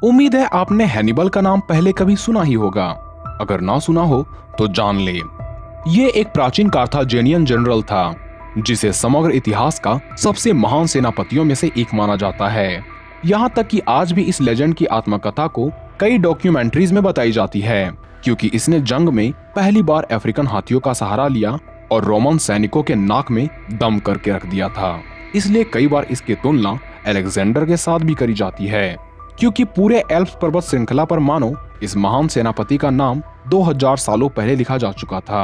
उम्मीद है आपने हैनिबल का नाम पहले कभी सुना ही होगा। अगर ना सुना हो तो जान ले। ये एक प्राचीन कार्थाजेनियन जनरल था जिसे समग्र इतिहास का सबसे महान सेनापतियों में से एक माना जाता है। यहाँ तक कि आज भी इस लेजेंड की आत्मकथा को कई डॉक्यूमेंट्रीज में बताई जाती है, क्योंकि इसने जंग में पहली बार अफ्रीकन हाथियों का सहारा लिया और रोमन सैनिकों के नाक में दम करके रख दिया था। इसलिए कई बार इसकी तुलना अलेक्जेंडर के साथ भी करी जाती है, क्योंकि पूरे एल्प्स पर्वत श्रृंखला पर मानो इस महान सेनापति का नाम 2000 सालों पहले लिखा जा चुका था।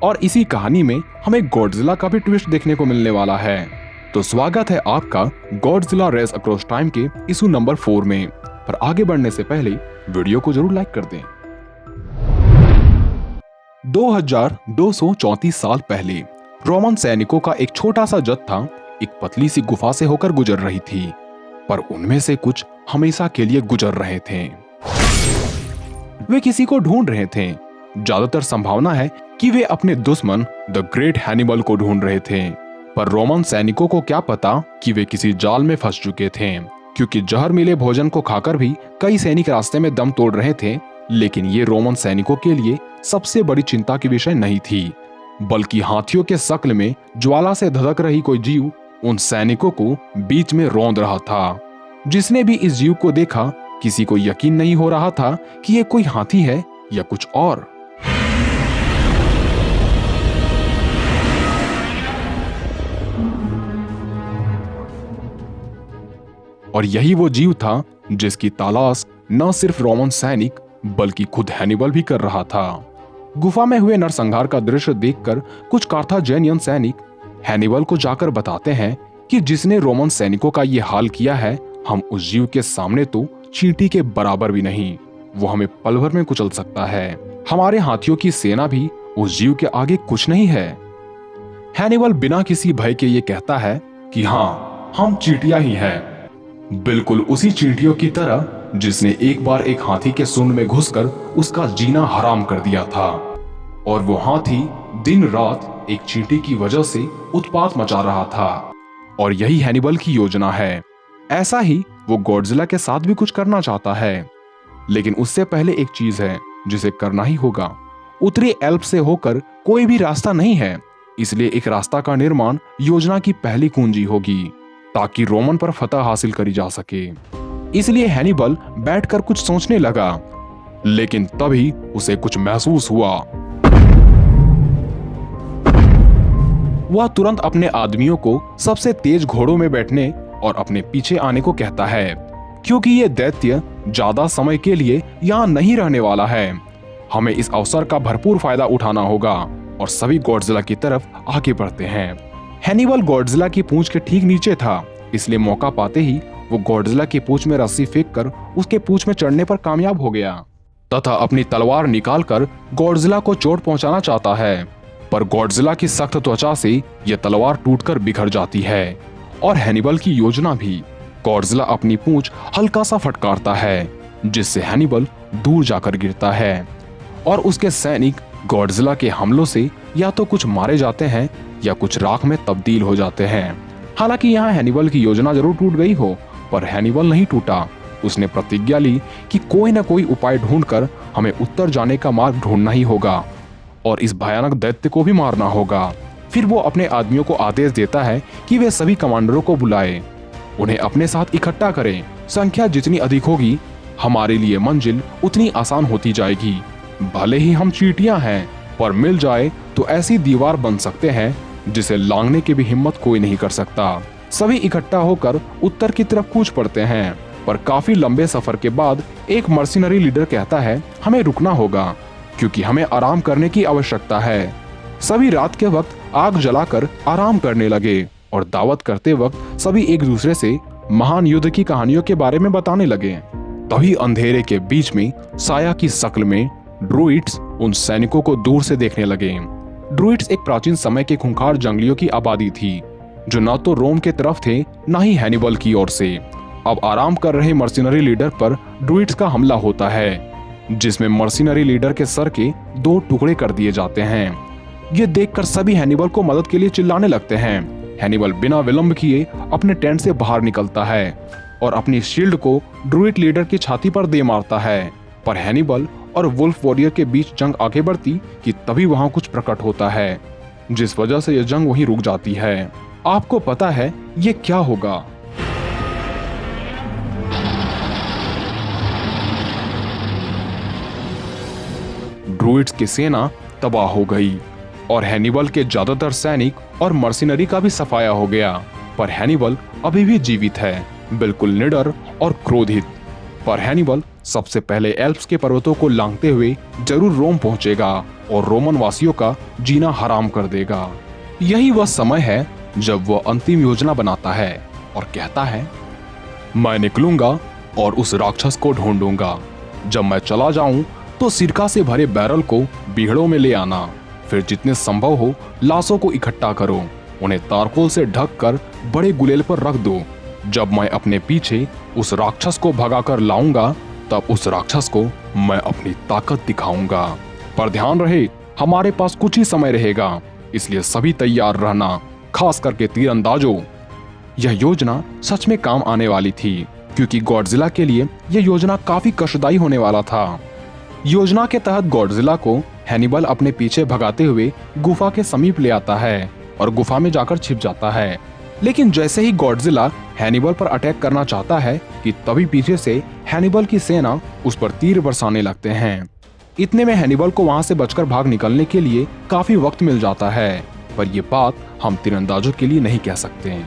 और इसी कहानी में हमें गॉडजिला का भी ट्विस्ट देखने को मिलने वाला है। तो स्वागत है आपका गॉडजिला रेस अक्रॉस टाइम के इशू नंबर 4 में। पर आगे बढ़ने से पहले वीडियो को जरूर लाइक कर दें। 2234 साल पहले रोमन सैनिकों का एक छोटा सा जत्था एक पतली सी गुफा से होकर गुजर रही थी, पर उनमें से कुछ हमेशा के लिए गुजर रहे थे। वे किसी को ढूंढ रहे थे। ज्यादातर संभावना है कि वे अपने दुश्मन द ग्रेट हैनिबल को ढूंढ रहे थे, पर रोमन सैनिकों को क्या पता कि वे किसी जाल में फंस चुके थे, क्योंकि जहर मिले भोजन को खाकर भी कई सैनिक रास्ते में दम तोड़ रहे थे। लेकिन ये रोमन सैनिकों के लिए सबसे बड़ी चिंता की विषय नहीं थी, बल्कि हाथियों के शक्ल में ज्वाला से धधक रही कोई जीव उन सैनिकों को बीच में रौंद रहा था। जिसने भी इस जीव को देखा, किसी को यकीन नहीं हो रहा था कि ये कोई हाथी है या कुछ और। और यही वो जीव था जिसकी तलाश न सिर्फ रोमन सैनिक बल्कि खुद हैनिबल भी कर रहा था। गुफा में हुए नरसंहार का दृश्य देखकर कुछ कार्थाजेनियन सैनिक हैनिबल को जाकर बताते हैं कि जिसने रोमन सैनिकों का ये हाल किया है, हम उस जीव के सामने तो चींटी के बराबर भी नहीं। वो हमें पल भर में कुचल सकता है। हमारे हाथियों की सेना भी उस जीव के आगे कुछ नहीं है। हैनिबल बिना किसी भय के ये कहता है कि हाँ, हम चींटियां ही हैं, बिल्कुल उसी चींटियों की तरह जिसने एक बार एक हाथी के सूंड में घुसकर उसका जीना हराम कर दिया था। और वो हाथी दिन रात एक चींटी की वजह से उत्पात मचा रहा था। और यही हैनिबल की योजना है। ऐसा ही वो गॉडजिला के साथ भी कुछ करना चाहता है, लेकिन उससे पहले एक चीज है जिसे करना ही होगा। उत्तरी एल्प से होकर कोई भी रास्ता नहीं है, इसलिए एक रास्ता का निर्माण योजना की पहली कुंजी होगी, ताकि रोमन पर फतह हासिल करी जा सके। इसलिए हैनिबल बैठकर कुछ सोचने लगा, लेकिन तभी उसे कुछ महसूस हुआ। वह तुरंत अपने आदमियों को सबसे तेज घोड़ों में बैठने और अपने पीछे आने को कहता है, क्योंकि ये दैत्य ज्यादा समय के लिए यहाँ नहीं रहने वाला है। हमें इस अवसर का भरपूर फायदा उठाना होगा। और सभी गॉडजिला की तरफ आगे बढ़ते हैं। हैनिबल गॉडजिला की पूंछ के ठीक नीचे था, इसलिए मौका पाते ही वो गॉडजिला की पूंछ में रस्सी फेंककर उसके पूंछ में चढ़ने पर कामयाब हो गया तथा अपनी तलवार निकालकर गॉडजिला को चोट पहुंचाना चाहता है। पर गॉडजिला की सख्त त्वचा से यह तलवार टूटकर बिखर जाती है और हैनिबल की योजना भी। गॉडजिला अपनी पूंछ हल्का सा फटकारता है, जिससे हैनिबल दूर जाकर गिरता है और उसके सैनिक गॉडजिला के हमलों से या तो कुछ मारे जाते हैं या कुछ राख में तब्दील हो जाते हैं। हालांकि यहाँ हैनिबल की योजना जरूर टूट गई हो, पर हैनिबल नहीं टूटा। उसने प्रतिज्ञा ली कि कोई न कोई उपाय ढूंढकर हमें उत्तर जाने का मार्ग ढूंढना ही होगा और इस भयानक दैत्य को भी मारना होगा। फिर वो अपने आदमियों को आदेश देता है कि वे सभी कमांडरों को बुलाएं, उन्हें अपने साथ इकट्ठा करें। संख्या जितनी अधिक होगी, हमारे लिए मंजिल उतनी आसान होती जाएगी। भले ही हम चींटियां हैं, पर मिल जाए तो ऐसी दीवार बन सकते हैं जिसे लांघने की भी हिम्मत कोई नहीं कर सकता। सभी इकट्ठा होकर उत्तर की तरफ कूच पड़ते हैं, पर काफी लंबे सफर के बाद एक मर्सिनरी लीडर कहता है, हमें रुकना होगा क्योंकि हमें आराम करने की आवश्यकता है। सभी रात के वक्त आग जलाकर आराम करने लगे और दावत करते वक्त सभी एक दूसरे से महान युद्ध की कहानियों के बारे में बताने लगे। तभी अंधेरे के बीच में साया की शक्ल में ड्रूइड्स उन सैनिकों को दूर से देखने लगे। ड्रूइड्स एक प्राचीन समय के खूंखार जंगलियों की आबादी थी, जो न तो रोम के तरफ थे न ही हैनिबल की ओर से। अब आराम कर रहे मर्सिनरी लीडर पर ड्रूइड्स का हमला होता है, जिसमें मर्सिनरी लीडर के सर के 2 टुकड़े कर दिए जाते हैं। ये देखकर सभी हैनिबल को मदद के लिए चिल्लाने लगते हैं। हैनिबल बिना विलंब किए अपने टेंट से बाहर निकलता है और अपनी शील्ड को ड्रूइड लीडर की छाती पर दे मारता है। पर हैनिबल और वुल्फ वॉरियर के बीच जंग आगे बढ़ती कि तभी वहां कुछ प्रकट होता है, जिस वजह से यह जंग वहीं रुक जाती है। आपको पता है ये क्या होगा? ड्रूइड्स की सेना तबाह हो गई और हैनिबल के ज्यादातर सैनिक और मर्सिनरी का भी सफाया हो गया। पर हैनिबल अभी भी जीवित है, बिल्कुल निडर और क्रोधित। पर हैनिबल सबसे पहले एल्प्स के पर्वतों को लांघते हुए जरूर रोम पहुंचेगा और रोमन वासियों का जीना हराम कर देगा। यही वह समय है जब वह अंतिम योजना बनाता है और कहता है, मैं निकलूंगा और उस राक्षस को ढूंढूंगा। जब मैं चला जाऊं तो सिरका से भरे बैरल को बीहड़ों में ले आना, फिर जितने संभव हो लाशों को इकट्ठा करो, उन्हें तारकोल से ढक कर बड़े गुलेल पर रख दो। जब मैं अपने पीछे उस राक्षस को भगाकर लाऊंगा तब उस राक्षस को मैं अपनी ताकत दिखाऊंगा। पर ध्यान रहे, हमारे पास कुछ ही समय रहेगा, इसलिए सभी तैयार रहना, खास करके तीरंदाजों। यह योजना सच में काम आने वाली थी, क्योंकि गॉडजिला के लिए यह योजना काफी कष्टदायी होने वाला था। योजना के तहत गॉडजिला को हैनिबल अपने पीछे भगाते हुए गुफा के समीप ले आता है और गुफा में जाकर छिप जाता है। लेकिन जैसे ही गॉडजिला हैनिबल पर अटैक करना चाहता है कि तभी पीछे से हैनिबल की सेना उस पर तीर बरसाने लगते हैं। इतने में हैनिबल को वहां से बचकर भाग निकलने के लिए काफी वक्त मिल जाता है, पर यह बात हम तीरंदाजों के लिए नहीं कह सकते।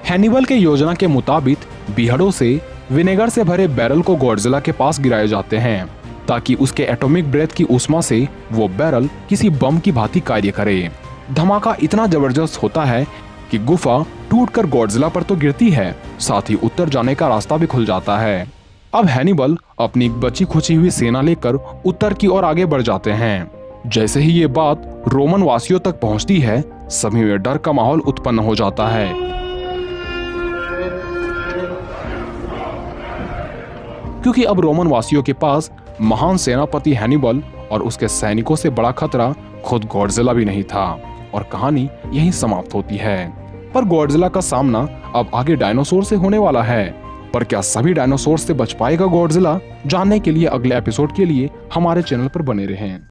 हैनिबल के योजना के मुताबिक बीहड़ों से विनेगर से भरे बैरल को गॉडजिला के पास गिराए जाते हैं, ताकि उसके एटॉमिक ब्रेथ की उष्मा से वो बैरल किसी बम की भांति कार्य करे। धमाका इतना जबरदस्त होता है कि गुफा टूटकर गॉडजिला पर तो गिरती है, साथ ही उत्तर जाने का रास्ता भी खुल जाता है। अब हैनिबल अपनी बची खुची हुई सेना लेकर उत्तर की ओर आगे बढ़ जाते हैं। जैसे ही ये बात रोमन वासियों तक पहुंचती है, सभी में डर का माहौल उत्पन्न हो जाता है, क्योंकि अब रोमन वासियों के पास महान सेनापति हैनिबल और उसके सैनिकों से बड़ा खतरा खुद गॉडजिला भी नहीं था। और कहानी यहीं समाप्त होती है। पर गॉडजिला का सामना अब आगे डायनासोर से होने वाला है। पर क्या सभी डायनासोर से बच पाएगा गॉडजिला? जानने के लिए अगले एपिसोड के लिए हमारे चैनल पर बने रहें।